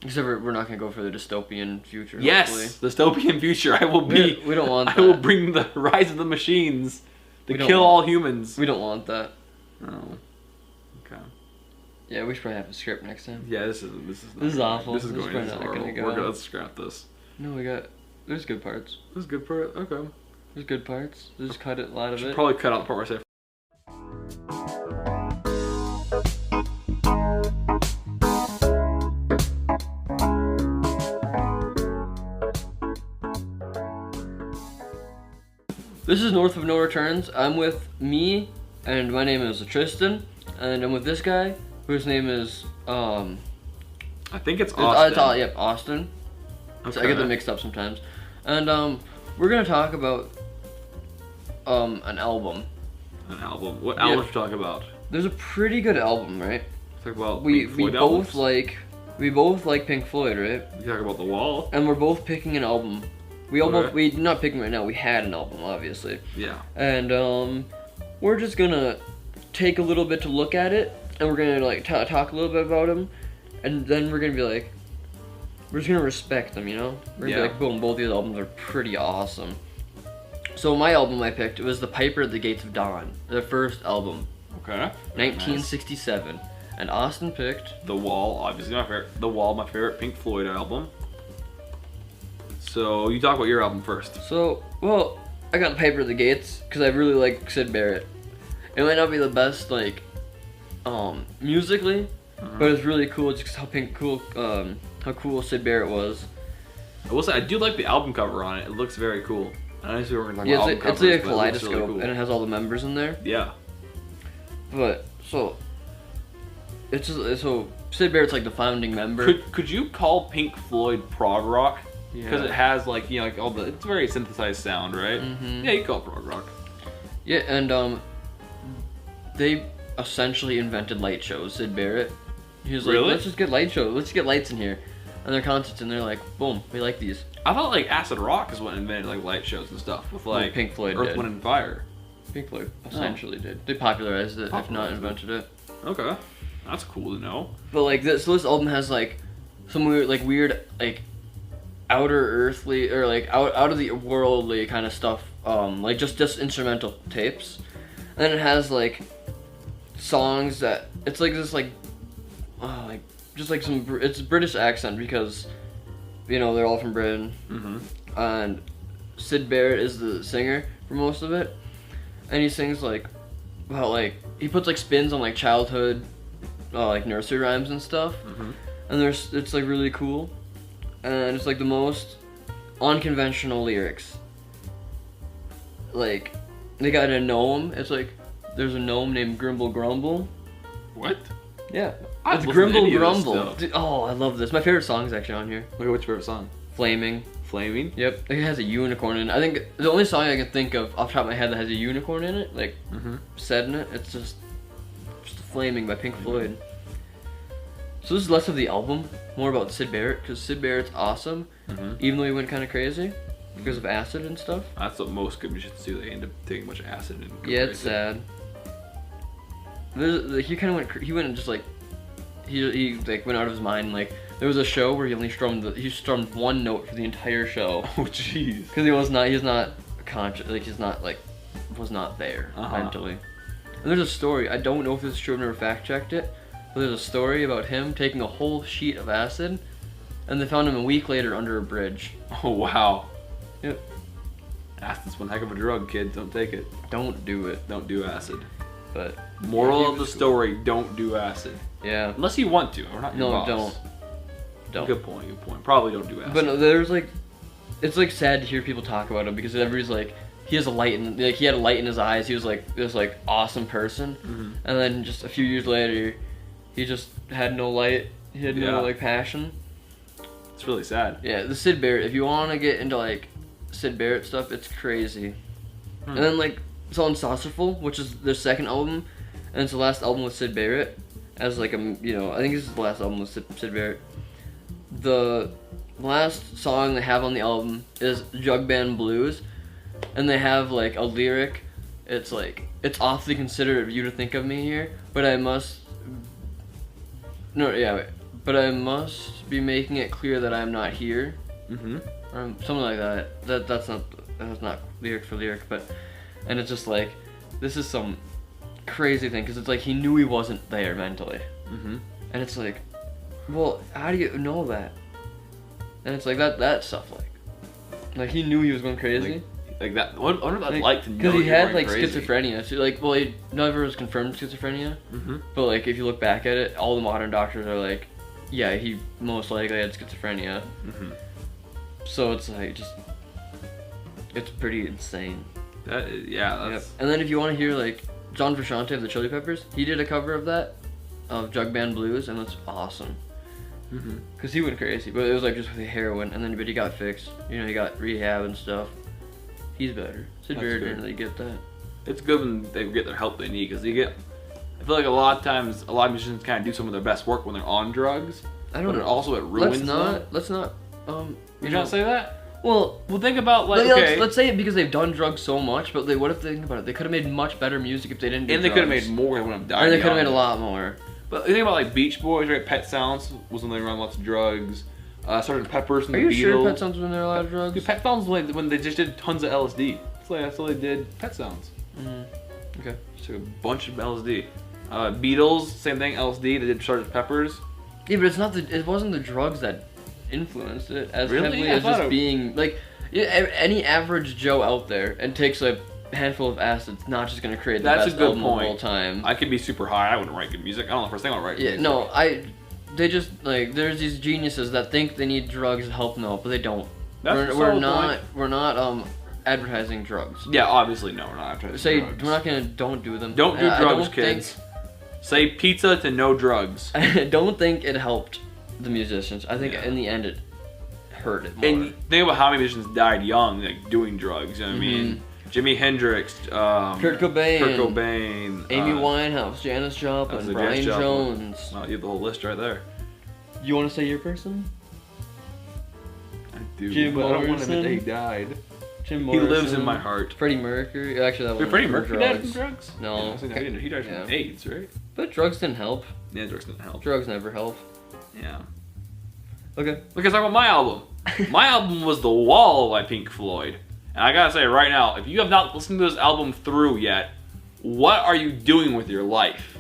Except we're not gonna go for the dystopian future. Yes, hopefully. dystopian future. I will be. We don't want that. I will bring the rise of the machines to kill all humans. We don't want that. Oh. Okay. Yeah, we should probably have a script next time. Yeah, this is awful. This is This is going probably not horrible. gonna go. We're gonna scrap this. No, there's good parts. This is good part. Okay. There's good parts. Just cut it a lot of it. Probably cut out the part where I say. This is North of No Returns. I'm with me, and my name is Tristan, and I'm with this guy, whose name is, I think it's Austin. Yep, Austin. Okay. So I get them mixed up sometimes. And, we're gonna talk about, an album. An album. What album should we talk about? There's a pretty good album, right? Talk about We Pink Floyd both albums? we both like Pink Floyd, right? We talk about The Wall. And we're both picking an album. We're not picking right now, we had an album, obviously. Yeah. And we're just gonna take a little bit to look at it, and we're gonna like talk a little bit about them, and then we're gonna be like, we're just gonna respect them, you know? We're gonna be like, boom, both these albums are pretty awesome. So my album I picked was The Piper at the Gates of Dawn, the first album, Okay. 1967. Nice. And Austin picked The Wall, obviously my favorite. The Wall, my favorite Pink Floyd album. So you talk about your album first. So, well, I got Piper at the Gates because I really like Syd Barrett. It might not be the best, like, musically, but it's really cool just how cool Syd Barrett was. I will say I do like the album cover on it. It looks very cool. I know we're gonna talk about album It's covers, like a but it looks kaleidoscope, really cool. and it has all the members in there. Yeah. But so Syd Barrett's like the founding member. Could you call Pink Floyd prog rock? Because Yeah. it has like like all the it's very synthesized sound, right? Mm-hmm. Yeah, you call it prog rock. Yeah, and they essentially invented light shows. Syd Barrett. He was like, Really? let's just get light shows. Let's get lights in here, and their concerts, and they're like, boom, we like these. I thought like acid rock is what invented like light shows and stuff with like Pink Floyd Earth, did. Wind and Fire. Pink Floyd essentially did. They popularized it, if not invented it. Okay, that's cool to know. But like this album has like some weird like outer earthly or like out of the worldly kind of stuff. Like just instrumental tapes, and then it has like songs that it's like this like just like it's a British accent because you know they're all from Britain. Mm-hmm. And Syd Barrett is the singer for most of it, and he sings like about like he puts like spins on like childhood like nursery rhymes and stuff. Mm-hmm. And it's like really cool, and it's like the most unconventional lyrics. Like they got a gnome. It's like there's a gnome named Grimble Grumble. What? Yeah, I've it's listened to Grimble any of this Grumble. stuff. Dude, oh, I love this. My favorite song is actually on here. Look at which favorite song? Flaming. Flaming. Yep, it has a unicorn in it. I think the only song I can think of off the top of my head that has a unicorn in it, like said in it, it's just Flaming by Pink Floyd. So this is less of the album, more about Syd Barrett, because Syd Barrett's awesome, even though he went kind of crazy because of acid and stuff. That's what most good musicians do. They end up taking a bunch of acid and go Yeah, it's crazy. sad. He kind of went and just like he like went out of his mind. Like there was a show where he only strummed one note for the entire show. Oh jeez. Because he's not conscious, like was not there mentally. And there's a story, I don't know if this is true, I've never fact checked it, but there's a story about him taking a whole sheet of acid, and they found him a week later under a bridge. Oh wow. Yep. Acid's one heck of a drug, kids. Don't take it. Don't do it. Don't do acid. But Moral of the story: don't do acid. yeah. Unless you want to. We're not your boss. Don't. Good point. Good point. Probably don't do acid. But no, there's like, it's like sad to hear people talk about him because everybody's like, he has a light in, like he had a light in his eyes. He was like this like awesome person, and then just a few years later, he just had no light. He had no like passion. It's really sad. Yeah, the Syd Barrett. If you want to get into like Syd Barrett stuff, it's crazy. And then like it's on Saucerful, which is their second album, and it's the last album with Syd Barrett as like I think this is the last album with Syd Barrett. The last song they have on the album is Jug Band Blues, and they have like a lyric. It's like, it's awfully considerate of you to think of me here, but but I must be making it clear that I'm not here. Mm-hmm. Or something like that. That's not lyric for lyric, but and it's just like this is some crazy thing because it's like he knew he wasn't there mentally, Mm-hmm. and it's like, well, how do you know that? And it's like that stuff like he knew he was going crazy. Like that. I wonder what that's like to know. Because he you're had going like crazy. schizophrenia. So like, well, he never was confirmed schizophrenia. Mm-hmm. But like, if you look back at it, all the modern doctors are like, yeah, he most likely had schizophrenia. Mm-hmm. So it's like it's pretty insane. That is, yeah. That's. Yep. And then if you want to hear like John Frusciante of the Chili Peppers, he did a cover of that, of Jug Band Blues, and it's awesome. Mm-hmm. Cause he went crazy, but it was like just with heroin, and then but he got fixed. You know, he got rehab and stuff. He's better. Sid Barrett didn't really get that. It's good when they get their help they need because you get. I feel like a lot of times a lot of musicians kind of do some of their best work when they're on drugs. I don't know. Also, it ruins them. Let's not. You not say that? Well, Think about like let's say it because they've done drugs so much, but what if they think about it? They could have made much better music if they didn't do and they drugs. could have made more. They wouldn't have died. And they could have young. made a lot more. But you think about like Beach Boys, right? Pet Sounds was when they run lots of drugs. Sgt. Peppers and Are the you Beatles. sure Pet Sounds when there are a lot of drugs? Dude, Pet Sounds when they just did tons of LSD. That's how they did Pet Sounds. Mm-hmm. Okay. Just took a bunch of LSD. Beatles, same thing. LSD. They did Sgt. Peppers. Yeah, but it wasn't the drugs that influenced it as Really? heavily I as thought just it- being like any average Joe out there and takes a handful of acid. It's not just gonna create the That's best a good album point. of all time. I could be super high. I wouldn't write good music. I don't know the first thing I'll write. Yeah, music. no, they just like there's these geniuses that think they need drugs to help them out, but they don't. That's a We're solid not point. we're not advertising drugs. Yeah, obviously no. We're not trying to Say drugs. we're not gonna don't do them. Don't do I drugs, don't kids. Say pizza to no drugs. I don't think it helped the musicians. I think in the end it hurt it more. And think about how many musicians died young, like doing drugs. You know what I mean? Jimi Hendrix, Kurt Cobain, Amy Winehouse, Janis Joplin, that's Brian Janis Joplin. Jones. Well, you have the whole list right there. You want to say your person? I do. Jim but I don't want to admit that he Morrison? died. Jim He Morrison. lives in my heart. Freddie Mercury. Actually, that Wait, was Freddie Mercury died from drugs? No. Yeah, he died from Yeah. AIDS, right? But drugs didn't help. Yeah, drugs didn't help. Drugs never help. Yeah. Okay. Let's talk about my album. My album was The Wall by Pink Floyd. And I gotta say right now, if you have not listened to this album through yet, what are you doing with your life?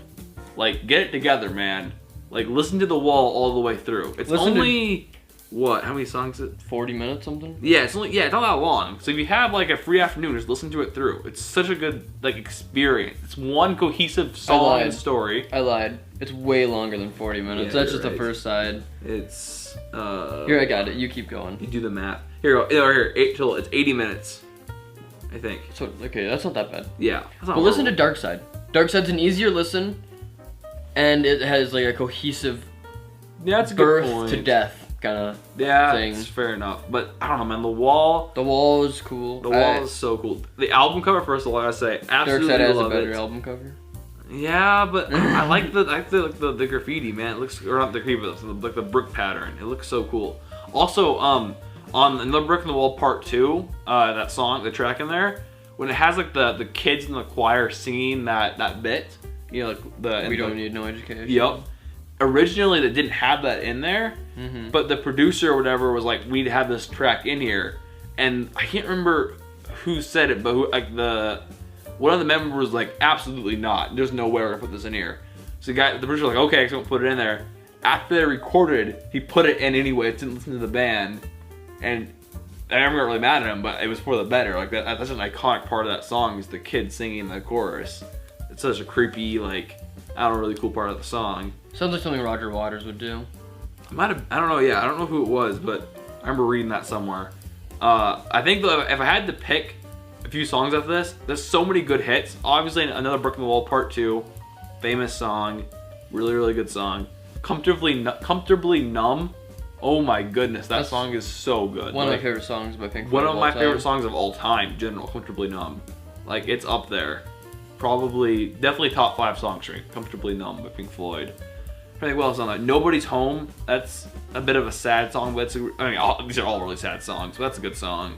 Like, get it together, man. Like, listen to The Wall all the way through. It's only, what, how many songs is it? 40 minutes something? Yeah, it's not that long. So if you have, like, a free afternoon, just listen to it through. It's such a good, like, experience. It's one cohesive song and story. I lied. It's way longer than 40 minutes. Yeah, That's you're just the right. first side. It's, Here, I got it. You keep going. You do the math. Here you go. Here, it's 80 minutes. I think. So, okay, that's not that bad. Yeah. That's not But listen to horrible. Dark Side. Dark Side's an easier listen, and it has like a cohesive Yeah, that's a good birth point. to death kind of Yeah, thing. it's fair enough. But I don't know, man. The Wall is cool. The Wall is so cool. The album cover, first of all, I gotta say, Dark absolutely Side has a love better it. album cover. Yeah, but I like the graffiti, man. It looks, or not the graffiti, but like the brick pattern. It looks so cool. Also, on Another Brick in the Wall Part 2, that song, the track in there, when it has like the kids in the choir singing that bit, you know, like We Don't Need No Education. Yep. Originally, they didn't have that in there, but the producer or whatever was like, we need to have this track in here, and I can't remember who said it, but one of the members was like, absolutely not. There's no way we're gonna put this in here. So the producer was like, okay, so we'll put it in there. After they recorded, he put it in anyway. Didn't listen to the band, and I never got really mad at him, but it was for the better. Like that's an iconic part of that song is the kid singing the chorus. It's such a creepy, like, I don't know, really cool part of the song. Sounds like something Roger Waters would do. I don't know. Yeah, I don't know who it was, but I remember reading that somewhere. I think if I had to pick a few songs after this, there's so many good hits. Obviously, Another Brick in the Wall Part 2, famous song, really, really good song. Comfortably Numb. Oh my goodness, that song is so good. One of my favorite songs by Pink Floyd. One of my favorite songs of all time, in general, Comfortably Numb. Like, it's up there. Definitely top 5 song string. Comfortably Numb by Pink Floyd. I think what else on that? Nobody's Home. That's a bit of a sad song, but these are all really sad songs, but that's a good song.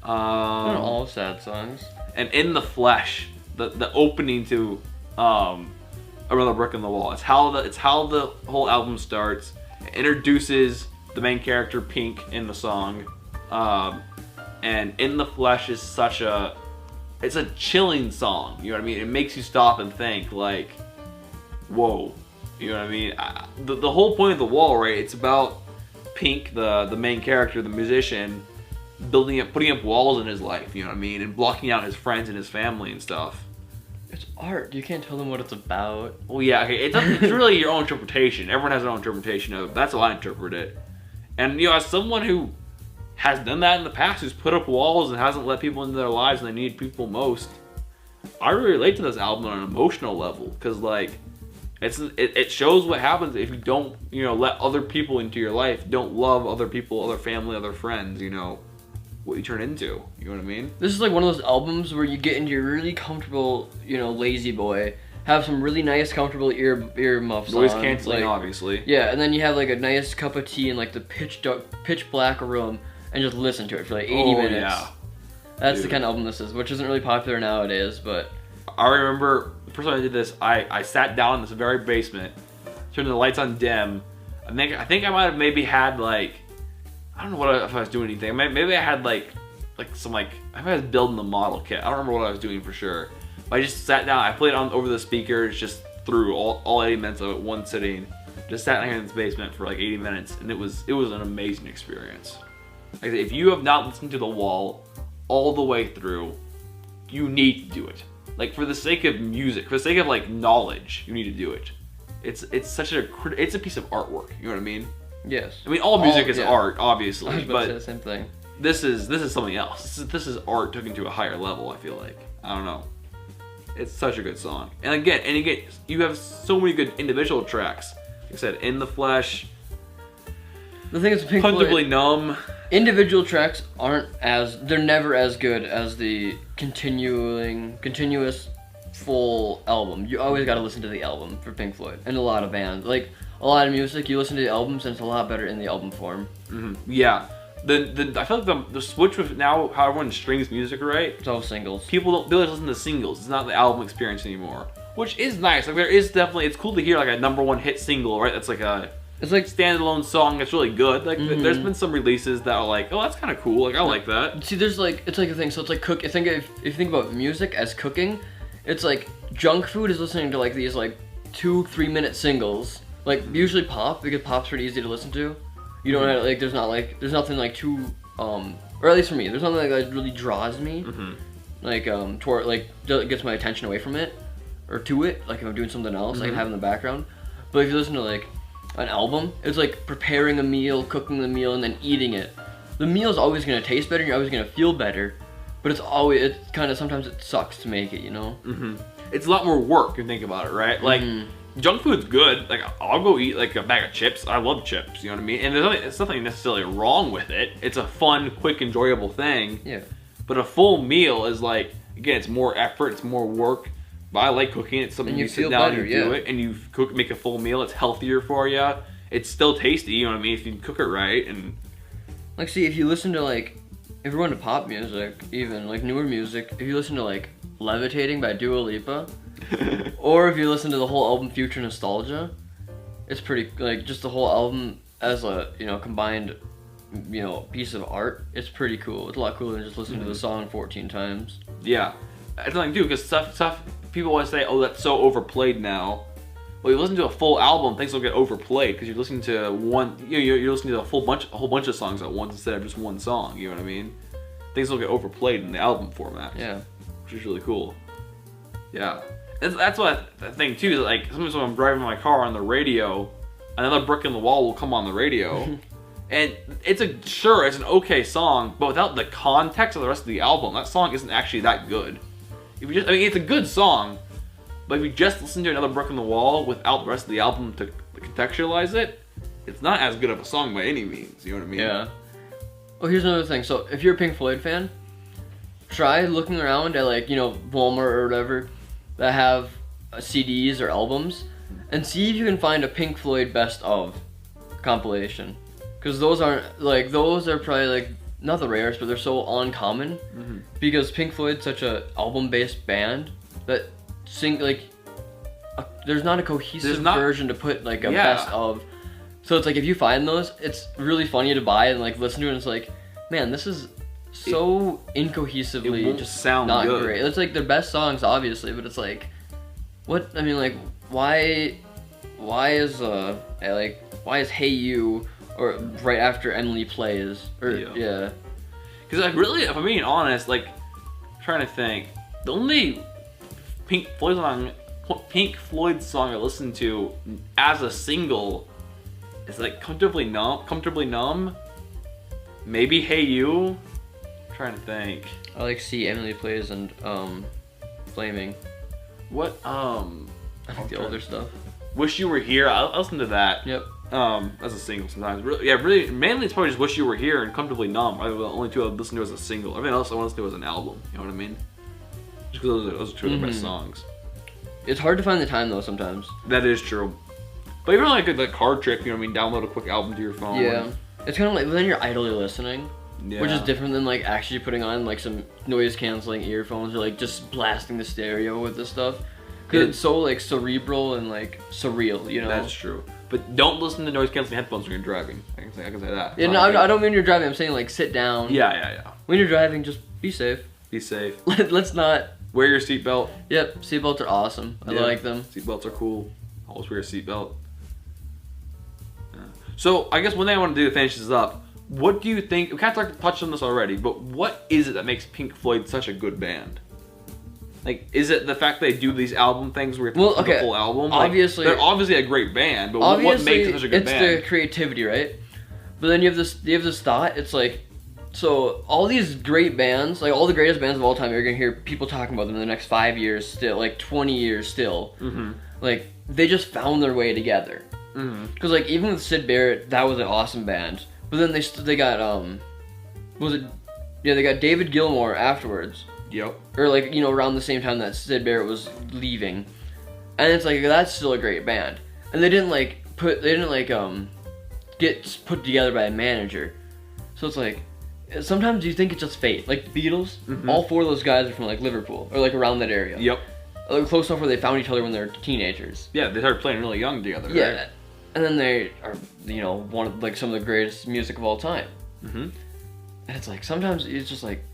Not all sad songs. And In the Flesh, the opening to Another Brick in the Wall. It's how the whole album starts. It introduces the main character Pink in the song, and In the Flesh is it's a chilling song. You know what I mean? It makes you stop and think, like, whoa. You know what I mean? The whole point of The Wall, right? It's about Pink, the main character, the musician, putting up walls in his life. You know what I mean? And blocking out his friends and his family and stuff. It's art. You can't tell them what it's about. Well, yeah, okay. It's really your own interpretation. Everyone has their own interpretation of it. That's how I interpret it. And, you know, as someone who has done that in the past, who's put up walls and hasn't let people into their lives when they need people most, I really relate to this album on an emotional level. Because, like, it shows what happens if you don't, you know, let other people into your life, don't love other people, other family, other friends, you know, what you turn into. You know what I mean? This is like one of those albums where you get into your really comfortable, you know, lazy boy, have some really nice, comfortable earmuffs Noise on. canceling, like, obviously. Yeah, and then you have like a nice cup of tea in like the pitch black room and just listen to it for like 80 minutes. Yeah. That's Dude. the kind of album this is, which isn't really popular nowadays, but... I remember the first time I did this, I sat down in this very basement, turned the lights on dim. I think I might have maybe had like, I don't know if I was doing anything. Maybe I had like some I was building the model kit. I don't remember what I was doing for sure. But I just sat down. I played it on over the speakers, just through all 80 minutes of it, one sitting. Just sat here in this basement for like 80 minutes, and it was an amazing experience. Like I said, if you have not listened to The Wall all the way through, you need to do it. Like, for the sake of music, for the sake of like knowledge, you need to do it. It's a piece of artwork. You know what I mean? Yes. I mean, all music is art, obviously, I was about to say but the same thing. this is something else. This is art taken to a higher level. I feel like, I don't know. It's such a good song, and again, you have so many good individual tracks. Like I said, In the Flesh. The thing is, Pink Puntably Floyd, Numb. individual tracks they're never as good as the continuous full album. You always got to listen to the album for Pink Floyd, and a lot of bands, like a lot of music, you listen to the albums and it's a lot better in the album form. Mm-hmm. Yeah, I feel like the switch with now how everyone streams music, right? It's all singles. People don't really listen to singles. It's not the album experience anymore, which is nice. Like, there is definitely, it's cool to hear like a #1 hit single, right? That's like it's like standalone song that's really good. Like, there's been some releases that are like, oh, that's kind of cool. Like, I like that. See, there's like, it's like a thing. So it's like if you think about music as cooking, it's like junk food is listening to like these like 2-3 minute singles. Like, usually pop, because pop's pretty easy to listen to. You don't have, like, there's nothing like too, or at least for me, there's nothing like that really draws me. Like, toward, like, gets my attention away from it, or to it, like if I'm doing something else, I can have in the background. But if you listen to like an album, it's like preparing a meal, cooking the meal, and then eating it. The meal is always gonna taste better, and you're always gonna feel better, but sometimes it sucks to make it, you know? It's a lot more work if you think about it, right? Like, junk food's good. Like, I'll go eat like a bag of chips. I love chips, you know what I mean? And there's nothing necessarily wrong with it. It's a fun, quick, enjoyable thing. Yeah. But a full meal is like, again, it's more effort, it's more work. But I like cooking. It's something you sit down and do it, and you make a full meal. It's healthier for you. It's still tasty, you know what I mean? If you cook it right. And like, see, if you listen to like, if you're into pop music, even like newer music, if you listen to like Levitating by Dua Lipa, or if you listen to the whole album Future Nostalgia, it's pretty, like, just the whole album as a, you know, combined, you know, piece of art. It's pretty cool. It's a lot cooler than just listening to the song 14 times. Yeah. It's nothing to do, because stuff people always say, oh, that's so overplayed now. Well, you listen to a full album, things will get overplayed because you're listening to you're listening to a whole bunch of songs at once instead of just one song. You know what I mean? Things will get overplayed in the album format. Yeah, which is really cool. Yeah, and that's what I think too. Is like sometimes when I'm driving my car on the radio, Another Brick in the Wall will come on the radio, and it's an okay song, but without the context of the rest of the album, that song isn't actually that good. If you it's a good song. But if you just listen to Another Brick in the Wall without the rest of the album to contextualize it, it's not as good of a song by any means. You know what I mean? Yeah. Oh, here's another thing. So, if you're a Pink Floyd fan, try looking around at, like, you know, Walmart or whatever that have CDs or albums, and see if you can find a Pink Floyd best of compilation. Because those are probably, like, not the rarest, but they're so uncommon. Because Pink Floyd's such a album-based band that there's not a cohesive version to put like a best of, So it's like if you find those, it's really funny to buy and like listen to it. And it's like, man, this is so incohesively won't just sound not good. great. It's like their best songs, obviously, but it's like, what? I mean, like, why is Hey You or right after Emily Plays or yeah. Because like really, if I'm being honest, like trying to think, the only Pink Floyd song I listened to as a single is like Comfortably Numb. Maybe Hey You. I'm trying to think. I like See Emily Plays and Flaming. What I think the older stuff. Wish You Were Here. I listen to that. Yep. As a single sometimes. Really, mainly it's probably just Wish You Were Here and Comfortably Numb. Are the only two I listen to as a single. Everything else I want to listen to as an album. You know what I mean? Just because those are two of the best songs. It's hard to find the time though sometimes. That is true. But even like a car trip, you know what I mean? Download a quick album to your phone. Yeah. It's kind of like then you're idly listening. Yeah. Which is different than like actually putting on like some noise canceling earphones or like just blasting the stereo with this stuff. Cause it's so like cerebral and like surreal, you know. That's true. But don't listen to noise canceling headphones when you're driving. I can say that. Yeah, no, I don't mean you're driving. I'm saying like sit down. Yeah. When you're driving, just be safe. Be safe. Let's not. Wear your seatbelt. Yep, seatbelts are awesome. I like them. Seatbelts are cool. Always wear a seatbelt. Yeah. So I guess one thing I want to do to finish this up. What do you think? We kind of touched on this already, but what is it that makes Pink Floyd such a good band? Like, is it the fact they do these album things where you have the full album? Like, obviously, they're obviously a great band, but what makes it such a good band? It's the creativity, right? But then you have this thought. It's like, so all these great bands, like all the greatest bands of all time, you're gonna hear people talking about them in the next 5 years, still, like 20 years, still. Mm-hmm. Like they just found their way together. Because like even with Syd Barrett, that was an awesome band. But then they got they got David Gilmour afterwards. Yep. Or like, you know, around the same time that Syd Barrett was leaving. And it's like that's still a great band. And they didn't get put together by a manager. So it's like sometimes you think it's just fate. Like the Beatles, all four of those guys are from like Liverpool or like around that area. Yep. Like, close enough where they found each other when they were teenagers. Yeah, they started playing really young together. Yeah. Right? And then they are, you know, one of like some of the greatest music of all time. And it's like sometimes it's just like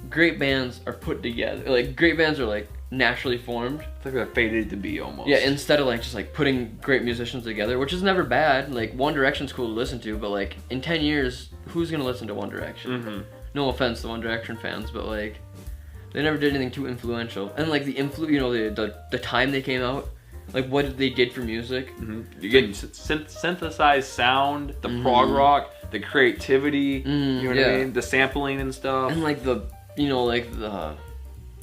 great bands are put together. Like great bands are like naturally formed. It's like they're fated to be almost. Yeah, instead of like just like putting great musicians together, which is never bad. Like One Direction's cool to listen to, but like in 10 years, who's gonna listen to One Direction? No offense to One Direction fans, but like they never did anything too influential. And like the time they came out, like what they did for music. You get synthesized sound, the prog rock, the creativity. You know what I mean? The sampling and stuff. And like the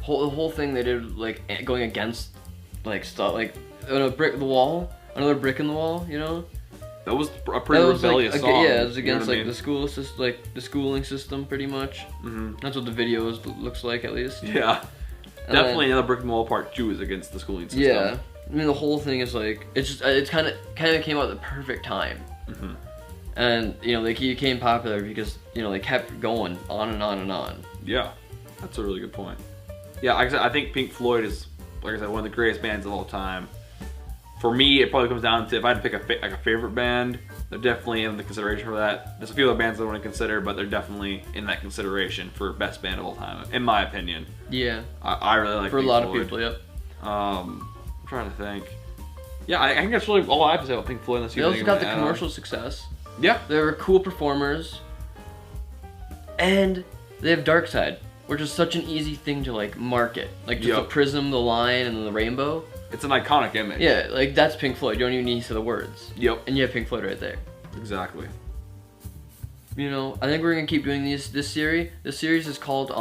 whole thing they did, like going against like stuff, like another brick in the wall, you know. That was a pretty rebellious song. Yeah, it was against like the school system, like the schooling system, pretty much. That's what the videos looks like, at least. Yeah, definitely. Another Brick in the Wall Part 2 is against the schooling system. Yeah, I mean the whole thing is like it's kind of came out at the perfect time. And you know they became popular because you know they kept going on and on and on. Yeah, that's a really good point. Yeah, like I said, I think Pink Floyd is, like I said, one of the greatest bands of all time. For me, it probably comes down to if I had to pick a favorite band, they're definitely in the consideration for that. There's a few other bands I want to consider, but they're definitely in that consideration for best band of all time, in my opinion. Yeah. I really like for Pink a lot Floyd. of people. Yep. I'm trying to think. Yeah, I think that's really all I have to say about Pink Floyd. Unless they also got the commercial success. Yeah. They were cool performers, and they have Dark Side, which is such an easy thing to like market, like just the prism, the line, and then the rainbow. It's an iconic image. Yeah, like that's Pink Floyd. You don't even need to say the words. Yep. And you have Pink Floyd right there. Exactly. You know, I think we're gonna keep doing this series. This series is called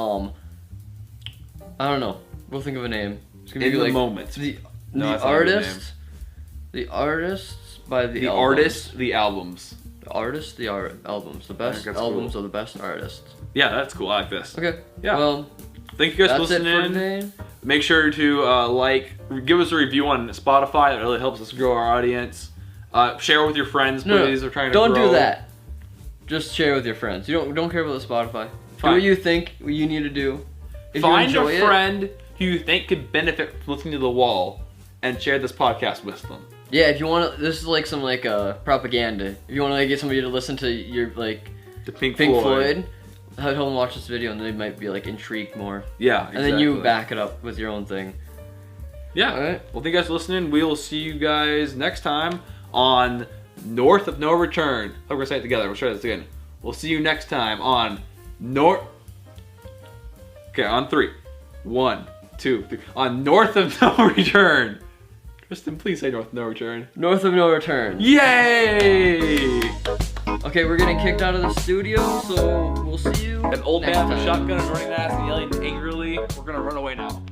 I don't know. We'll think of a name. It's gonna In be the like Moment. The artists by the albums. Artists, the albums. The artists, the albums. The best albums of the best artists. Yeah, that's cool. I like this. Okay. Yeah. Well, thank you guys for that's it listening for today. Make sure to give us a review on Spotify. It really helps us grow our audience. Share with your friends, please. No, We're trying to don't grow. do that. Just share with your friends. You don't care about the Spotify. Fine. Do what you think you need to do. If Find you a enjoy friend who you think could benefit from listening to The Wall and share this podcast with them. Yeah, if you want to, this is like some like propaganda. If you want to like get somebody to listen to your like The Pink Floyd, Floyd. have them watch this video and they might be like intrigued more. Yeah, exactly. And then you back it up with your own thing. Yeah. All right. Well, thank you guys for listening. We will see you guys next time on North of No Return. Oh, we're gonna say it together. We'll try this again. We'll see you next time on Okay, on 3. 1, 2, 3. On North of No Return. Tristan, please say North of No Return. North of No Return. Yay! Okay, we're getting kicked out of the studio, so we'll see you. An old next man with a time. shotgun is running at us and yelling angrily. We're gonna run away now.